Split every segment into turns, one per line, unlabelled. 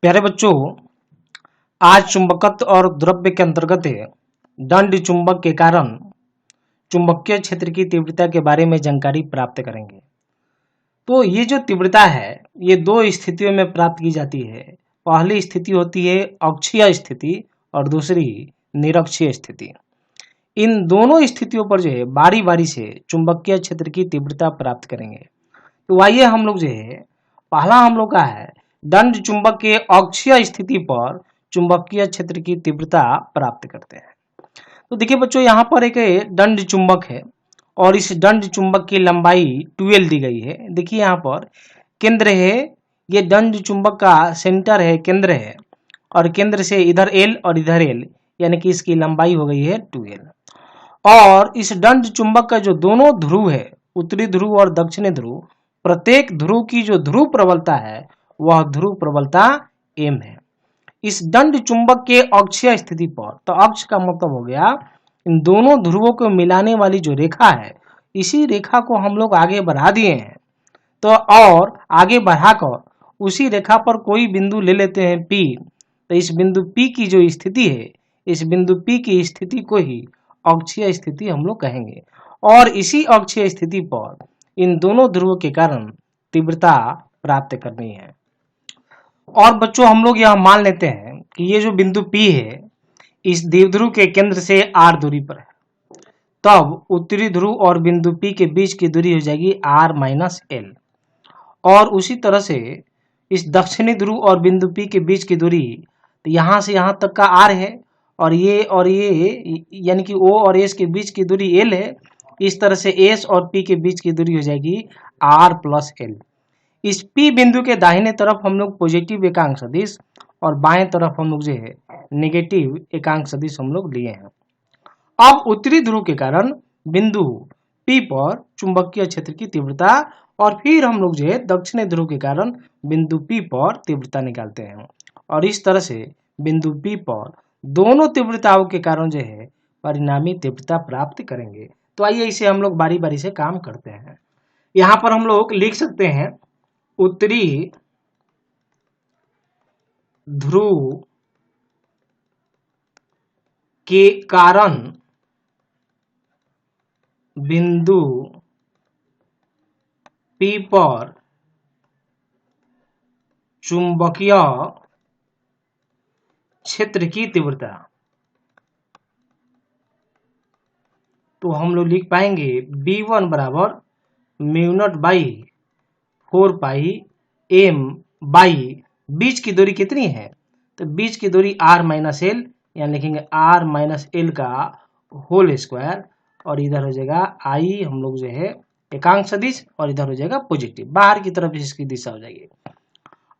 प्यारे बच्चों, आज चुंबकत्व और द्रव्य के अंतर्गत दंड चुंबक के कारण चुंबकीय क्षेत्र की तीव्रता के बारे में जानकारी प्राप्त करेंगे। तो ये जो तीव्रता है ये दो स्थितियों में प्राप्त की जाती है। पहली स्थिति होती है अक्षीय स्थिति और दूसरी निरक्षीय स्थिति। इन दोनों स्थितियों पर जो है बारी बारी से चुंबकीय क्षेत्र की तीव्रता प्राप्त करेंगे। तो आइए हम लोग जो है पहला हम लोग का है दंड चुंबक के अक्षीय स्थिति पर चुंबकीय क्षेत्र की तीव्रता प्राप्त करते हैं। तो देखिए बच्चों, यहाँ पर एक दंड चुंबक है और इस दंड चुंबक की लंबाई 12 दी गई है। देखिए यहाँ पर केंद्र है, ये दंड चुंबक का सेंटर है, केंद्र है, और केंद्र से इधर L और इधर L, यानी कि इसकी लंबाई हो गई है 12। और इस दंड चुंबक का जो दोनों ध्रुव है, उत्तरी ध्रुव और दक्षिणी ध्रुव, प्रत्येक ध्रुव की जो ध्रुव प्रबलता है वह ध्रुव प्रबलता m है। इस दंड चुंबक के अक्षीय स्थिति पर, तो अक्ष का मतलब हो गया इन दोनों ध्रुवों को मिलाने वाली जो रेखा है, इसी रेखा को हम लोग आगे बढ़ा दिए हैं। तो और आगे बढ़ाकर उसी रेखा पर कोई बिंदु ले लेते हैं P। तो इस बिंदु P की जो स्थिति है, इस बिंदु P की स्थिति को ही अक्षीय स्थिति हम लोग कहेंगे। और इसी अक्षीय स्थिति पर इन दोनों ध्रुवों के कारण तीव्रता प्राप्त करनी है। और बच्चों, हम लोग यह मान लेते हैं कि ये जो बिंदु P है इस द्विध्रुव के केंद्र से r दूरी पर है, तब उत्तरी ध्रुव और बिंदु P के बीच की दूरी हो जाएगी r-l। और उसी तरह से इस दक्षिणी ध्रुव और बिंदु P के बीच की दूरी, तो यहाँ से यहाँ तक का r है, और ये यानी कि O और S के बीच की दूरी l है। इस तरह से S और P के बीच की दूरी हो जाएगी r+l। इस P बिंदु के दाहिने तरफ हम लोग पॉजिटिव एकांक सदिश और बाएं तरफ हम लोग जो है नेगेटिव एकांक सदिश हम लोग लिए हैं। अब उत्तरी ध्रुव के कारण बिंदु P पर चुंबकीय क्षेत्र की तीव्रता, और फिर हम लोग जो है दक्षिणी ध्रुव के कारण बिंदु P पर तीव्रता निकालते हैं, और इस तरह से बिंदु P पर दोनों तीव्रताओं के कारण जो है परिणामी तीव्रता प्राप्त करेंगे। तो आइए इसे हम लोग बारी बारी से काम करते हैं। यहाँ पर हम लोग लिख सकते हैं उत्तरी ध्रुव के कारण बिंदु P पर चुंबकीय क्षेत्र की तीव्रता। तो हम लोग लिख पाएंगे B1 बराबर μ0/4πm बाई बीच की दूरी कितनी है, तो बीच की दूरी r-l, यानी लिखेंगे r-l का होल स्क्वायर, और इधर हो जाएगा i हम लोग जो है एकांक सदिश, और इधर हो जाएगा पॉजिटिव, बाहर की तरफ इसकी दिशा हो जाएगी।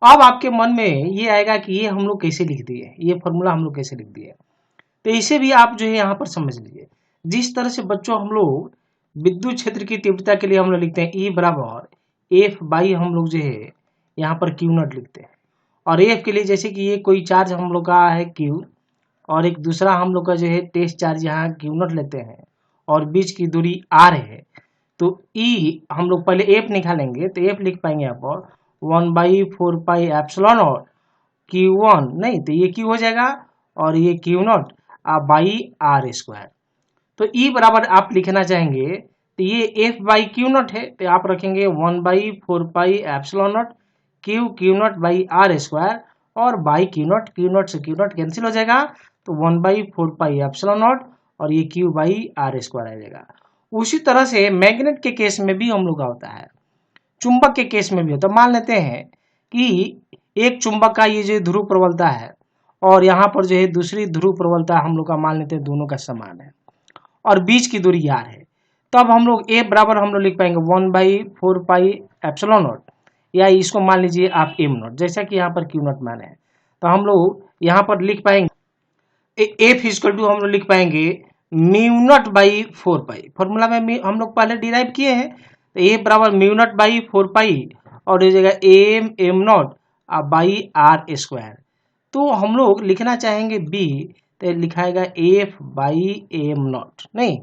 अब आपके मन में ये आएगा कि ये हम लोग कैसे लिख दिए, ये फॉर्मूला हम लोग कैसे लिख दिए। तो इसे भी आप जो है यहाँ पर समझ लीजिए। जिस तरह से बच्चों हम लोग विद्युत क्षेत्र की तीव्रता के लिए हम लोग लिखते हैं E बराबर F बाई हम लोग जो है यहाँ पर Q0 लिखते हैं, और F के लिए जैसे कि ये कोई चार्ज हम लोग का है Q, और एक दूसरा हम लोग का जो है टेस्ट चार्ज यहाँ Q0 लेते हैं, और बीच की दूरी r है। तो E हम लोग पहले F निकालेंगे, तो F लिख पाएंगे यहाँ पर 1/4πε0 Q1, नहीं तो ये Q हो जाएगा, और ये Q0 बाई r स्क्वायर। तो E बराबर आप लिखना चाहेंगे तो ये F बाई Q0 है, तो आप रखेंगे 1/4πε0 Q0 बाई r स्क्वायर, और बाई Q0 से Q0 कैंसिल हो जाएगा, तो 1/4πε0 और ये Q बाई r स्क्वायर आ जाएगा। उसी तरह से मैग्नेट के केस में भी हम लोग का होता है, चुंबक के केस में भी होता है। मान लेते हैं कि एक चुंबक का ये जो ध्रुव प्रबलता है, और यहाँ पर जो है दूसरी ध्रुव प्रबलता हम लोग का मान लेते हैं दोनों का समान है, और बीच की दूरी r है। तब हम लोग A बराबर हम लोग लिख पाएंगे 1/4πε0, या इसको मान लीजिए आप m0, जैसा कि यहाँ पर Q0 मान है। तो हम लोग यहाँ पर लिख पाएंगे F इक्वल टू हम लोग लिख पाएंगे μ0/4π। फॉर्मूला में हम लोग पहले डिराइव किए हैं, तो A बराबर μ0/4π, और ये जगह m0 बाई r स्क्वायर। तो हम लोग लिखना चाहेंगे B, तो लिखाएगा F बाई m0, नहीं,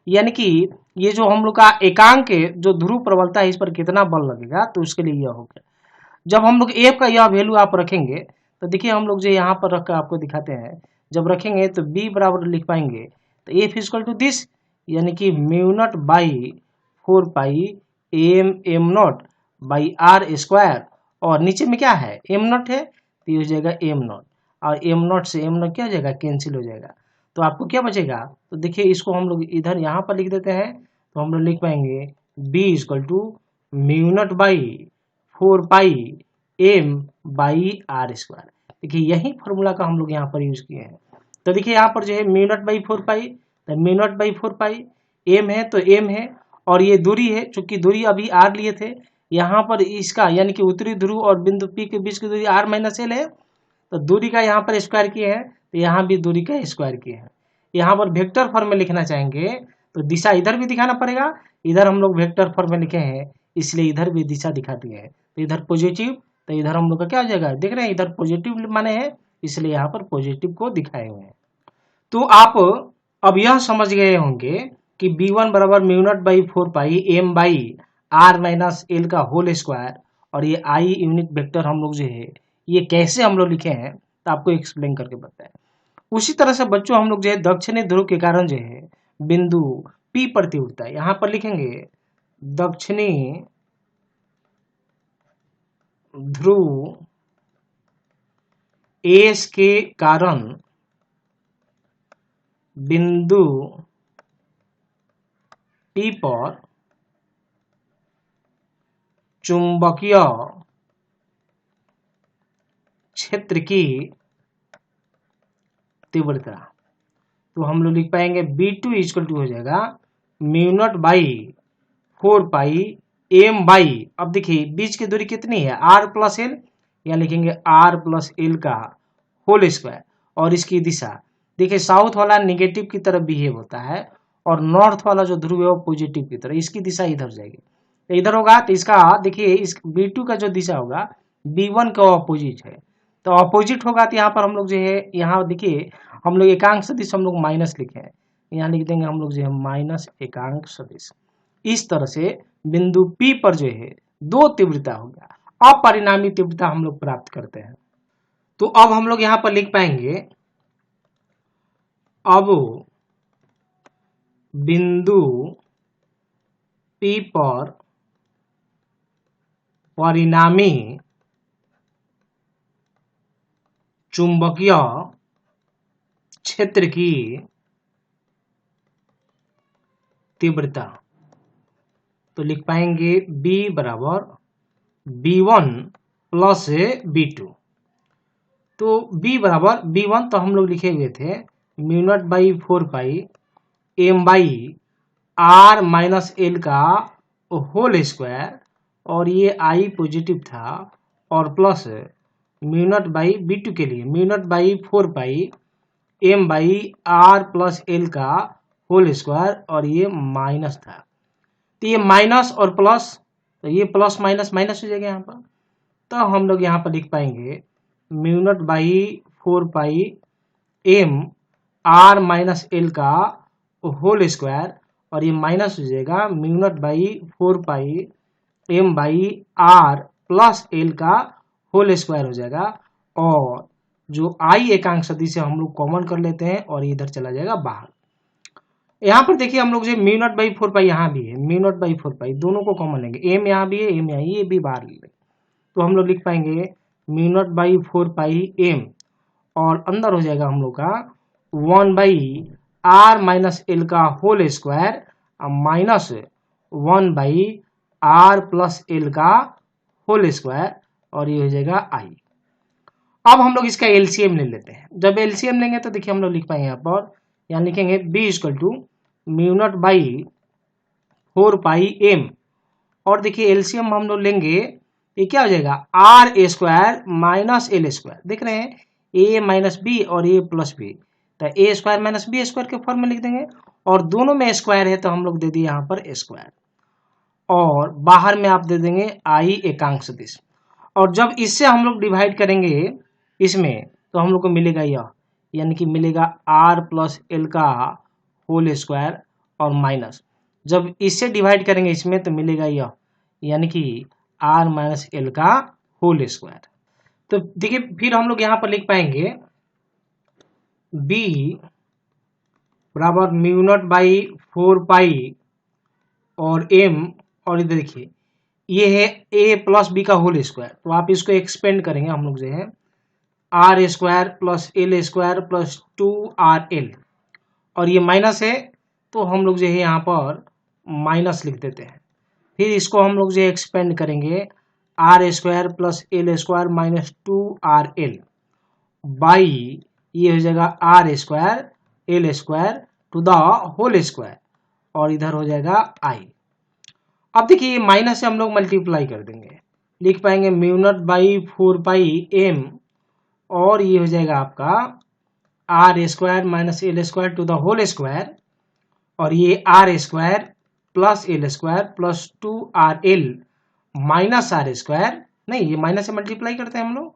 यानी कि ये जो हम लोग का एकांक है, जो ध्रुव प्रबलता है, इस पर कितना बल लगेगा, तो उसके लिए यह हो गया। जब हम लोग F का यह वैल्यू आप रखेंगे, तो देखिए हम लोग जो यहाँ पर रख कर आपको दिखाते हैं, जब रखेंगे तो b बराबर लिख पाएंगे तो f इक्वल टू दिस, यानी कि mu naught by 4 pi M not by R square, और नीचे में क्या है एम नॉट है तो ये हो जाएगा एम नॉट, और एम नॉट से एम नॉट क्या हो जाएगा कैंसिल हो जाएगा, तो आपको क्या बचेगा, तो देखिए इसको हम लोग इधर यहाँ पर लिख देते हैं, तो हम लोग लिख पाएंगे b equal to mu naught by 4 pi M by R square. देखिए यही फॉर्मूला का हम लोग यहाँ पर यूज किए हैं। तो देखिए यहाँ पर जो है म्यू नॉट बाई 4 पाई, तो mu naught by 4 pi M है तो एम है, और ये दूरी है, चूंकि दूरी अभी आर लिए थे, यहाँ पर इसका यानी कि उत्तरी ध्रुव और बिंदु पी के बीच की दूरी आर माइनस एल है, तो दूरी का यहाँ पर स्क्वायर किए हैं, तो यहाँ भी दूरी का स्क्वायर किए हैं। यहाँ पर वेक्टर फॉर्म में लिखना चाहेंगे तो दिशा इधर भी दिखाना पड़ेगा, इधर हम लोग वेक्टर फॉर्म में लिखे हैं इसलिए इधर भी दिशा दिखा दिए हैं, तो इधर पॉजिटिव, तो इधर हम लोग का क्या हो जाएगा, देख रहे हैं इधर पॉजिटिव माने हैं इसलिए यहाँ पर पॉजिटिव को दिखाए हुए हैं। तो आप अब यह समझ गए होंगे कि b1 बराबर mu naught by 4 pi M by R minus L का होल स्क्वायर, और ये आई यूनिट वेक्टर हम लोग जो है ये कैसे हम लोग लिखे हैं तो आपको एक्सप्लेन करके बताएं। उसी तरह से बच्चों हम लोग जो है दक्षिणी ध्रुव के कारण जो है बिंदु P पर तीव्रता यहाँ पर लिखेंगे दक्षिणी ध्रुव एस के कारण बिंदु P पर चुंबकीय क्षेत्र की तीव्रता, तो हम लोग लिख पाएंगे B2 इक्वल टू हो जाएगा mu naught by 4 pi M by, अब देखिए बीच की दूरी कितनी है r प्लस एल, या लिखेंगे r प्लस एल का होल स्क्वायर, और इसकी दिशा देखिए साउथ वाला निगेटिव की तरफ बिहेव होता है और नॉर्थ वाला जो ध्रुव है वो पॉजिटिव की तरफ, इसकी दिशा इधर जाएगी, तो इधर होगा तो इसका देखिए इस B2 का जो दिशा होगा B1 का अपोजिट है, तो अपोजिट होगा तो यहाँ पर हम लोग जो है यहाँ देखिए हम लोग एकांक सदिश हम लोग माइनस लिखे हैं, यहाँ लिख देंगे हम लोग जो है माइनस एकांक सदिश। इस तरह से बिंदु P पर जो है दो तीव्रता होगा, अपरिणामी तीव्रता हम लोग प्राप्त करते हैं। तो अब हम लोग यहाँ पर लिख पाएंगे अब बिंदु P पर परिणामी चुंबकीय क्षेत्र की तीव्रता, तो लिख पाएंगे B बराबर B1 प्लस B2, तो B बराबर B1 तो हम लोग लिखे हुए थे mu naught by 4 pi M by R minus L का होल स्क्वायर, और ये आई पॉजिटिव था, और plus mu naught by B2 के लिए mu naught by 4 pi M by R plus L का होल स्क्वायर, और ये माइनस था, तो ये माइनस और प्लस, तो ये प्लस माइनस माइनस हो जाएगा यहाँ पर, तो हम लोग यहाँ पर लिख पाएंगे mu naught by 4 pi M R minus L का होल स्क्वायर, और ये माइनस हो जाएगा mu naught by 4 pi M by R plus L का होल स्क्वायर हो जाएगा, और जो आई एकांक सदिश से हम लोग कॉमन कर लेते हैं और इधर चला जाएगा बाहर। यहाँ पर देखिए हम लोग जो म्यू नॉट बाई 4 पाई यहाँ भी है, म्यू नॉट बाई 4 पाई दोनों को कॉमन लेंगे, एम यहाँ भी है एम यहाँ, ये भी बाहर ले लेंगे, तो हम लोग लिख पाएंगे mu naught by 4 pi M, और अंदर हो जाएगा हम लोग का 1 बाई आर माइनस एल का whole square minus 1 by R plus L का होल स्क्वायर, और ये हो जाएगा आई। अब हम लोग इसका एलसीएम ले लेते हैं, जब एलसीएम लेंगे तो देखिए हम लोग लिख पाएंगे यहाँ पर, यहाँ लिखेंगे B equal to mu naught by 4 pi M, और देखिए एलसीएम हम लोग लेंगे ये क्या हो जाएगा R A square minus L square, देख रहे हैं ए माइनस बी और ए प्लस बी, तो ए स्क्वायर माइनस बी स्क्वायर के फॉर्म में लिख देंगे, और दोनों में स्क्वायर है तो हम लोग दे दिए यहाँ पर स्क्वायर, और बाहर में आप दे देंगे आई एकांक सदिश, और जब इससे हम लोग डिवाइड करेंगे इसमें तो हम लोग को मिलेगा यह, यानी कि मिलेगा आर प्लस एल का होल स्क्वायर और माइनस, जब इससे डिवाइड करेंगे इसमें तो मिलेगा यह, यानी कि आर माइनस एल का होल स्क्वायर। तो देखिए फिर हम लोग यहाँ पर लिख पाएंगे बी बराबर म्यू नॉट बाई 4 पाई और एम, और इधर देखिए ये है ए प्लस बी का होल स्क्वायर, तो आप इसको एक्सपेंड करेंगे हम लोग जो है R square plus L square plus 2RL, और ये माइनस है तो हम लोग जो है यहाँ पर माइनस लिख देते हैं। फिर इसको हम लोग जो एक्सपेंड करेंगे R square plus L square minus 2RL by ये हो जाएगा R square L square to the whole square, और इधर हो जाएगा आई। अब देखिए ये माइनस से हम लोग मल्टीप्लाई कर देंगे, लिख पाएंगे mu naught by 4 pi M, और ये हो जाएगा आपका R square minus L square to the whole square, और ये R square plus L square plus 2RL minus R square, नहीं ये माइनस से मल्टीप्लाई करते हैं हम लोग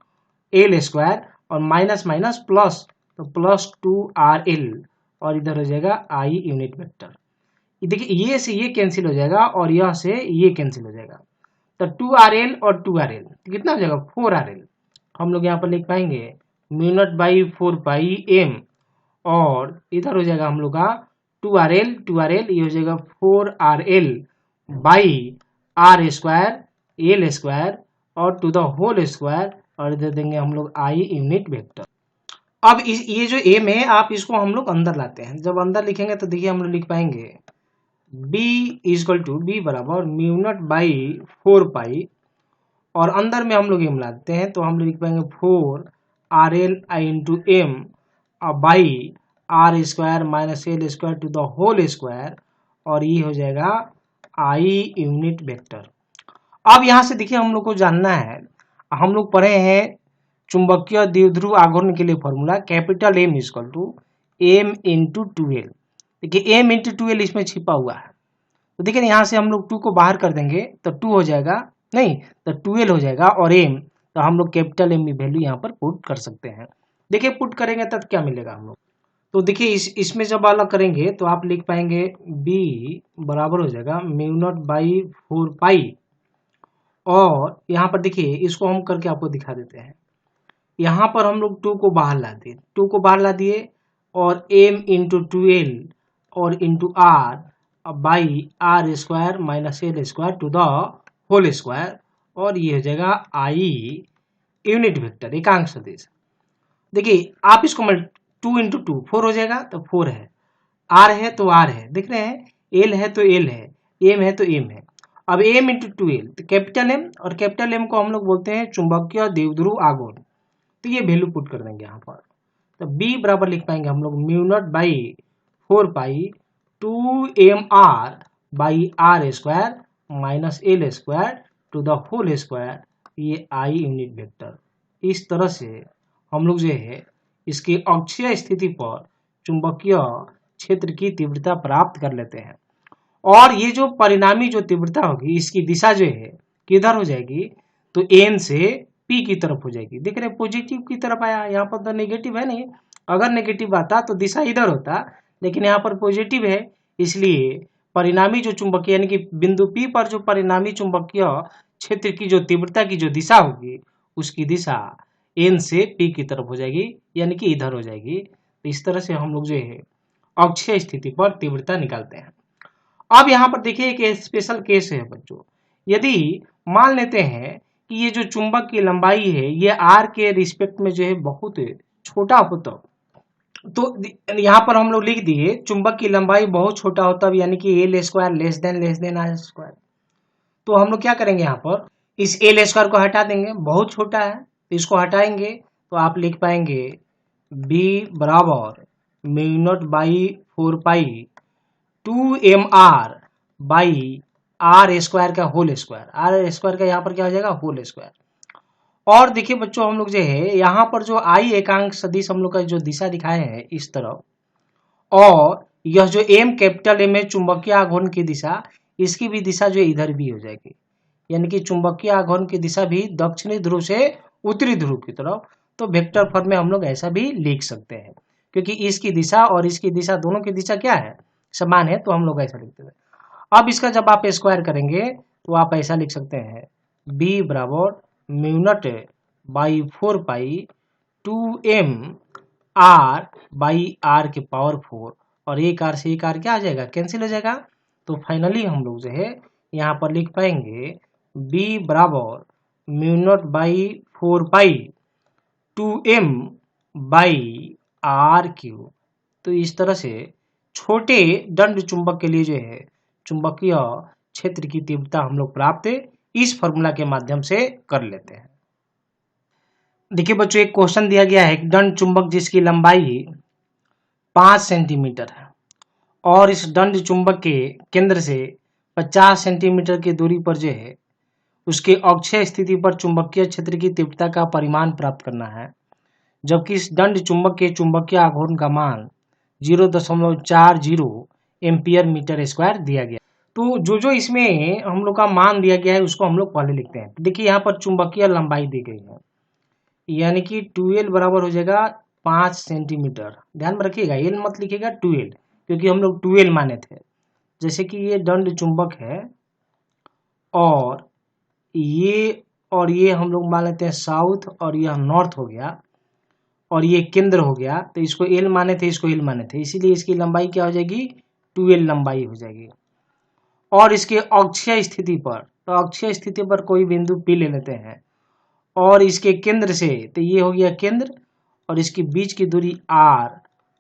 एल स्क्वायर और माइनस माइनस प्लस, तो प्लस 2RL, और इधर हो जाएगा आई यूनिट वेक्टर। देखिए ये से ये कैंसिल हो जाएगा और यह से ये कैंसिल हो जाएगा, तो 2RL और 2RL कितना हो जाएगा 4RL। हम लोग यहाँ पर लिख पाएंगे mu naught by 4 pi M, और इधर हो जाएगा हम लोग का 2RL ये हो जाएगा 4RL by R square L square और टू द होल स्क्वायर, और इधर देंगे हम लोग आई यूनिट वेक्टर। अब ये जो एम है आप इसको हम लोग अंदर लाते हैं, जब अंदर लिखेंगे तो देखिए हम लोग लिख पाएंगे बी इजकल टू बी बराबर म्यू नॉट बाई 4 पाई, और अंदर में हम लोग एम लाते हैं तो हम लोग लिख पाएंगे 4RL I into M by R square minus L square to the whole square, और ये हो जाएगा आई यूनिट वेक्टर। अब यहाँ से देखिए हम लोग को जानना है, हम लोग पढ़े हैं चुंबकीय द्विध्रुव आघूर्ण के लिए formula capital M equal to M into 2L। देखिए एम इंटू 2L इसमें छिपा हुआ है, तो देखिए यहाँ से हम लोग 2 को बाहर कर देंगे तो 2 हो जाएगा, नहीं तो 2L हो जाएगा, और एम तो हम लोग कैपिटल एम की वैल्यू यहाँ पर पुट कर सकते हैं। देखिए पुट करेंगे तब क्या मिलेगा हम लोग, तो देखिए इसमें जब अलग करेंगे तो आप लिख पाएंगे बी बराबर हो जाएगा म्यू नॉट बाई 4 पाई, और यहाँ पर देखिए इसको हम करके आपको दिखा देते हैं। यहाँ पर हम लोग 2 को बाहर ला दिए, 2 को बाहर ला दिए और m इंटू 2L और into R by R square minus L square to the whole square, और ये हो जाएगा आई यूनिट वेक्टर एकांक सदिश। देखिए आप इसको 2 इंटू 2 4 हो जाएगा, तो 4 है, आर है तो आर है, देख रहे हैं एल है तो एल है, एम है तो एम है। अब एम इंटू 2L तो कैपिटल एम, और कैपिटल एम को हम लोग बोलते हैं चुंबकीय द्विध्रुव आघूर्ण, तो ये वैल्यू पुट कर देंगे यहाँ पर। तो बी बराबर लिख पाएंगे हम लोग mu naught by 4 pi 2mr by R square minus L square to the whole square, ये आई यूनिट वेक्टर। इस तरह से हम लोग जो है इसकी अक्षीय स्थिति पर चुंबकीय क्षेत्र की तीव्रता प्राप्त कर लेते हैं, और ये जो परिणामी जो तीव्रता होगी इसकी दिशा जो है किधर हो जाएगी, तो एन से पी की तरफ हो जाएगी। देख रहे पॉजिटिव की तरफ आया, यहाँ पर तो नेगेटिव है नहीं, अगर नेगेटिव आता तो दिशा इधर होता, लेकिन यहाँ पर पॉजिटिव है, इसलिए परिणामी जो चुंबकीय यानी कि बिंदु पी पर जो परिणामी चुंबकीय क्षेत्र की जो तीव्रता की जो दिशा होगी उसकी दिशा एन से पी की तरफ हो जाएगी, यानी कि इधर हो जाएगी। तो इस तरह से हम लोग जो है अक्षीय स्थिति पर तीव्रता निकालते हैं। अब यहाँ पर देखिए एक स्पेशल केस है बच्चों, यदि मान लेते हैं कि ये जो चुंबक की लंबाई है ये आर के रिस्पेक्ट में जो है बहुत छोटा होता, तो यहाँ पर हम लोग लिख दिए चुंबक की लंबाई बहुत छोटा होता है, यानी कि L square less than R square. तो हम लोग क्या करेंगे, यहाँ पर इस एल स्क्वायर को हटा देंगे, बहुत छोटा है तो इसको हटाएंगे, तो आप लिख पाएंगे बी बराबर mu naught by 4 pi 2mr by R square का होल स्क्वायर, आर स्क्वायर का यहाँ पर क्या हो जाएगा होल स्क्वायर। और देखिए बच्चों हम लोग जो है यहाँ पर जो आई एकांक सदिश हम लोग का जो दिशा दिखाए हैं इस तरफ, और यह जो एम कैपिटल एम है चुंबकीय आघूर्ण की दिशा, इसकी भी दिशा जो इधर भी हो जाएगी, यानी कि चुंबकीय आघूर्ण की दिशा भी दक्षिणी ध्रुव से उत्तरी ध्रुव की तरफ। तो वेक्टर फॉर्म में हम लोग ऐसा भी लिख सकते हैं, क्योंकि इसकी दिशा और इसकी दिशा दोनों की दिशा क्या है समान है, तो हम लोग ऐसा लिखते हैं। अब इसका जब आप स्क्वायर करेंगे तो आप ऐसा लिख सकते हैं बी बराबर mu naught by 4 pi 2m r by r के पावर 4 और एक r से एक r क्या आ जाएगा, कैंसिल हो जाएगा। तो फाइनली हम लोग जो है यहाँ पर लिख पाएंगे b बराबर mu naught by 4 pi 2m by r cube. तो इस तरह से छोटे दंड चुंबक के लिए जो है चुंबकीय क्षेत्र की तीव्रता हम लोग प्राप्त इस फॉर्मूला के माध्यम से कर लेते हैं। देखिए बच्चों, एक क्वेश्चन दिया गया है, दंड चुंबक जिसकी लंबाई 5 सेंटीमीटर है और इस दंड चुंबक के केंद्र से 50 सेंटीमीटर की दूरी पर जो है उसके अक्षीय स्थिति पर चुंबकीय क्षेत्र की तीव्रता का परिमाण प्राप्त करना है, जबकि इस दंड चुंबक के चुंबकीय आघूर्ण का मान 0.40 एम्पियर मीटर स्क्वायर दिया गया। तो जो इसमें हम लोग का मान दिया गया है उसको हम लोग पहले लिखते हैं। देखिए यहाँ पर चुंबकीय लंबाई दी गई है, यानी कि 2L बराबर हो जाएगा 5 सेंटीमीटर। ध्यान में रखिएगा, एल मत लिखिएगा 2L, क्योंकि हम लोग 2L माने थे। जैसे कि ये दंड चुंबक है और ये हम लोग मान लेते हैं साउथ और यह नॉर्थ हो गया और ये केंद्र हो गया, तो इसको एल माने थे, इसको एल माने थे, इसीलिए इसकी लंबाई क्या हो जाएगी, 2L लंबाई हो जाएगी। और इसके अक्षीय स्थिति पर, तो अक्षीय स्थिति पर कोई बिंदु P ले लेते हैं और इसके केंद्र से, तो ये हो गया केंद्र और इसकी बीच की दूरी R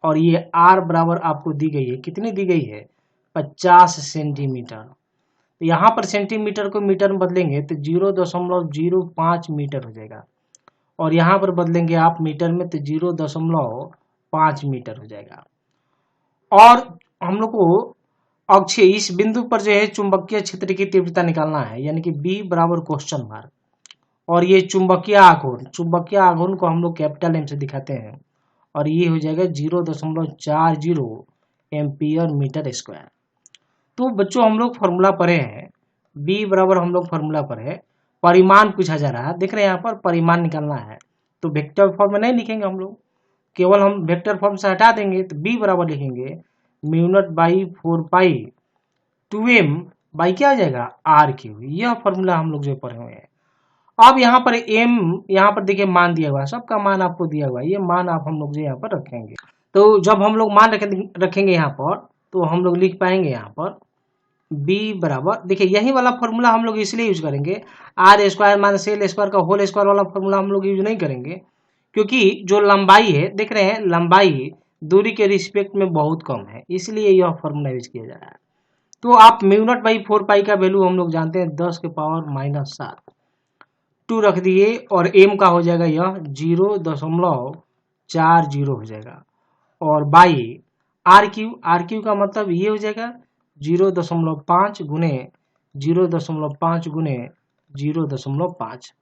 और ये R बराबर आपको दी गई है, कितनी दी गई है, 50 सेंटीमीटर। तो यहाँ पर सेंटीमीटर को मीटर में बदलेंगे तो 0.05 मीटर हो जाएगा और यहाँ पर बदलेंगे आप मीटर में तो 0.5 मीटर हो जाएगा। और हम लोग को अक्षीय इस बिंदु पर जो है चुंबकीय क्षेत्र की तीव्रता निकालना है, यानी कि B बराबर क्वेश्चन मार्क और ये चुंबकीय आघूर्ण को हम लोग कैपिटल M से दिखाते हैं और ये हो जाएगा 0.40 एम्पियर मीटर स्क्वायर। तो बच्चों हम लोग फॉर्मूला पढ़े हैं, B बराबर हम लोग फॉर्मूला पढ़े, परिमाण पूछा जा रहा है, देख रहे हैं यहाँ पर परिमाण निकालना है तो वेक्टर फॉर्म में नहीं लिखेंगे हम लोग, केवल हम वेक्टर फॉर्म से हटा देंगे तो B बराबर लिखेंगे mu naught by 4 pi 2m by क्या आ जाएगा r क्यूब। यह फॉर्मूला हम लोग जो पढ़े हुए हैं। अब यहाँ पर m, यहाँ पर देखिए मान दिया हुआ है, सबका मान आपको दिया हुआ है, ये मान आप हम लोग जो यहाँ पर रखेंगे। तो जब हम लोग मान रखेंगे यहाँ पर तो हम लोग लिख पाएंगे यहाँ पर B बराबर, देखिए यही वाला फॉर्मूला हम लोग इसलिए यूज करेंगे, R square minus L square का होल स्क्वायर वाला फॉर्मूला हम लोग यूज नहीं करेंगे, क्योंकि जो लंबाई है, देख रहे हैं लंबाई दूरी के रिस्पेक्ट में बहुत कम है, इसलिए यह फॉर्मूला यूज किया जा रहा है। तो आप म्यू नॉट बाई 4 पाई का वैल्यू हम लोग जानते हैं 10 के पावर -7, 2 रख दिए और m का हो जाएगा यह 0.40 हो जाएगा और बाई r क्यू का मतलब ये हो जाएगा 0.5 गुने 0.5 गुने 0.5।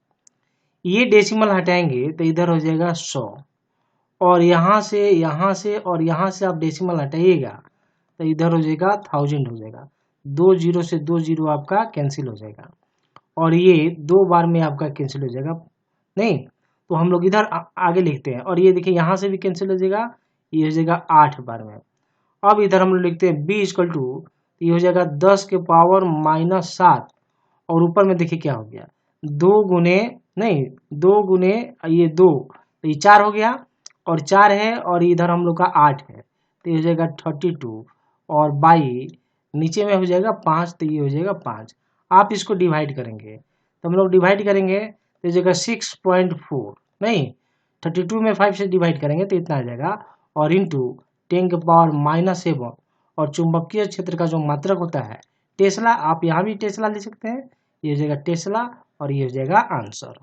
ये डेसिमल हटाएंगे तो इधर हो जाएगा 100 और यहाँ से और यहाँ से आप डेसिमल हटाइएगा तो इधर हो जाएगा 1000 हो जाएगा, 2 0 से 2 0 आपका कैंसिल हो जाएगा और ये 2 बार में आपका कैंसिल हो जाएगा, नहीं तो हम लोग इधर आगे लिखते हैं और ये देखिए यहाँ से भी कैंसिल हो जाएगा, ये हो जाएगा 8 बार में। अब इधर हम लोग लिखते हैं B इक्वल टू, ये हो जाएगा 10 के पावर -7 और ऊपर में देखिए क्या हो गया, 2 गुने ये 2 तो ये 4 हो गया और 4 है और इधर हम लोग का 8 है तो ये हो जाएगा 32 और बाई नीचे में हो जाएगा 5 तो ये हो जाएगा 5। आप इसको डिवाइड करेंगे तो हम लोग डिवाइड करेंगे तो ये जाएगा 6.4, नहीं 32 में 5 से डिवाइड करेंगे तो इतना आ जाएगा और इंटू 10 के पावर -7 और चुंबकीय क्षेत्र का जो मात्रक होता है टेस्ला, आप यहाँ भी टेस्ला ले सकते हैं, ये हो जाएगा टेस्ला और ये हो जाएगा आंसर।